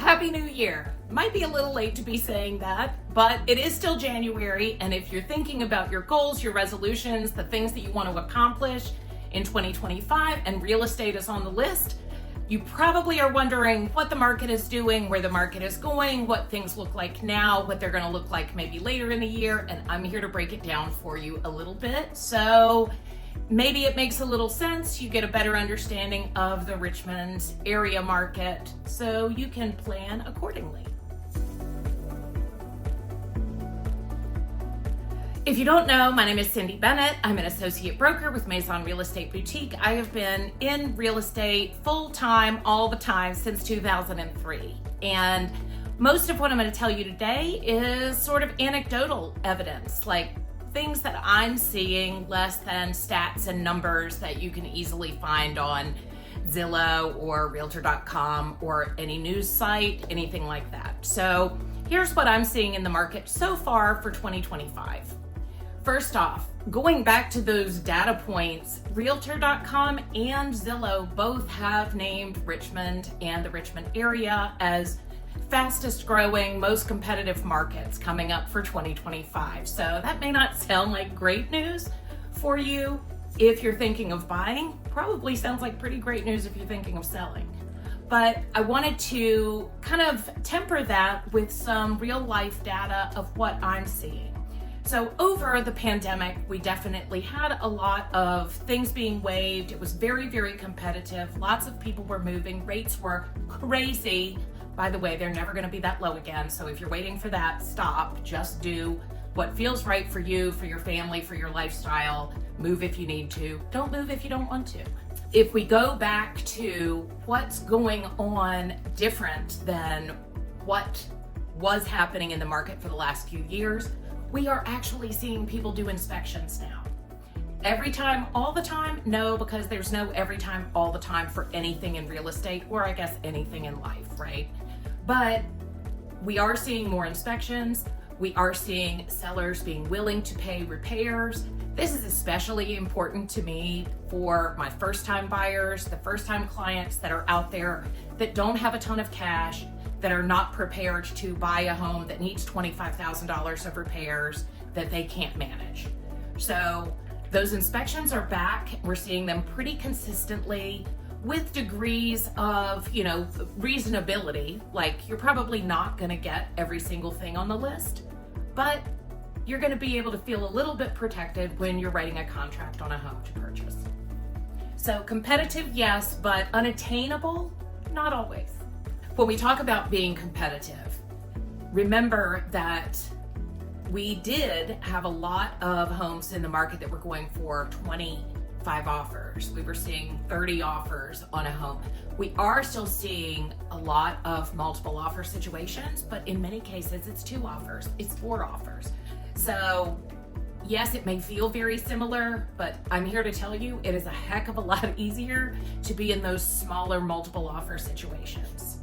Happy New Year. Might be a little late to be saying that, but it is still January, and if you're thinking about your goals, your resolutions, the things that you want to accomplish in 2025, and real estate is on the list, you probably are wondering what the market is doing, where the market is going, what things look like now, what they're going to look like maybe later in the year, and I'm here to break it down for you a little bit. So maybe it makes a little sense. You get a better understanding of the Richmond area market so you can plan accordingly. If you don't know, my name is Cindy Bennett. I'm an associate broker with Maison Real Estate Boutique. I have been in real estate full-time all the time since 2003. And most of what I'm going to tell you today is sort of anecdotal evidence, like things that I'm seeing less than stats and numbers that you can easily find on Zillow or Realtor.com or any news site, anything like that. So here's what I'm seeing in the market so far for 2025. First off, going back to those data points, Realtor.com and Zillow both have named Richmond and the Richmond area as fastest growing, most competitive markets coming up for 2025. So that may not sound like great news for you if you're thinking of buying. Probably sounds like pretty great news if you're thinking of selling. But I wanted to kind of temper that with some real life data of what I'm seeing. So over the pandemic, we definitely had a lot of things being waived. It was very, very competitive. Lots of people were moving. Rates were crazy. By the way, they're never going to be that low again. So if you're waiting for that, stop. Just do what feels right for you, for your family, for your lifestyle. Move if you need to. Don't move if you don't want to. If we go back to what's going on different than what was happening in the market for the last few years, we are actually seeing people do inspections now. Every time, all the time? No, because there's no every time, all the time for anything in real estate, or I guess anything in life, right? But we are seeing more inspections. We are seeing sellers being willing to pay repairs. This is especially important to me for my first-time buyers, the first-time clients that are out there that don't have a ton of cash, that are not prepared to buy a home that needs $25,000 of repairs that they can't manage. So those inspections are back. We're seeing them pretty consistently with degrees of, reasonability. Like, you're probably not going to get every single thing on the list, but you're going to be able to feel a little bit protected when you're writing a contract on a home to purchase. So competitive, yes, but unattainable, not always. When we talk about being competitive, remember that we did have a lot of homes in the market that were going for 25 offers. We were seeing 30 offers on a home. We are still seeing a lot of multiple offer situations, but in many cases it's 2 offers, it's 4 offers. So yes, it may feel very similar, but I'm here to tell you it is a heck of a lot easier to be in those smaller multiple offer situations.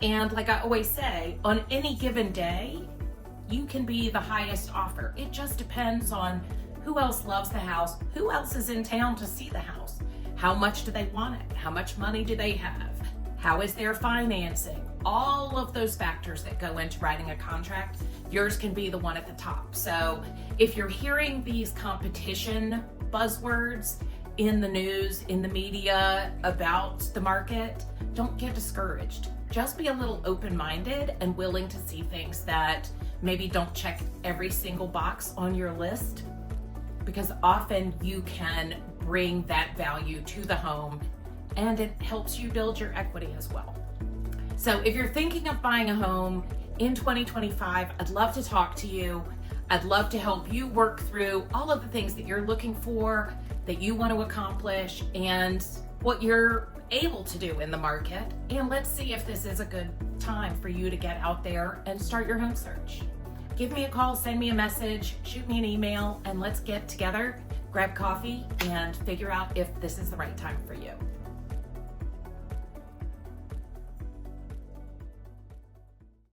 And like I always say, on any given day, you can be the highest offer. It just depends on who else loves the house, who else is in town to see the house, how much do they want it, how much money do they have, how is their financing, all of those factors that go into writing a contract, yours can be the one at the top. So if you're hearing these competition buzzwords in the news, in the media about the market, don't get discouraged. Just be a little open-minded and willing to see things that maybe don't check every single box on your list, because often you can bring that value to the home and it helps you build your equity as well. So if you're thinking of buying a home in 2025, I'd love to talk to you. I'd love to help you work through all of the things that you're looking for, that you want to accomplish, and what you're able to do in the market. And let's see if this is a good time for you to get out there and start your home search. Give me a call, send me a message, shoot me an email, and let's get together, grab coffee, and figure out if this is the right time for you.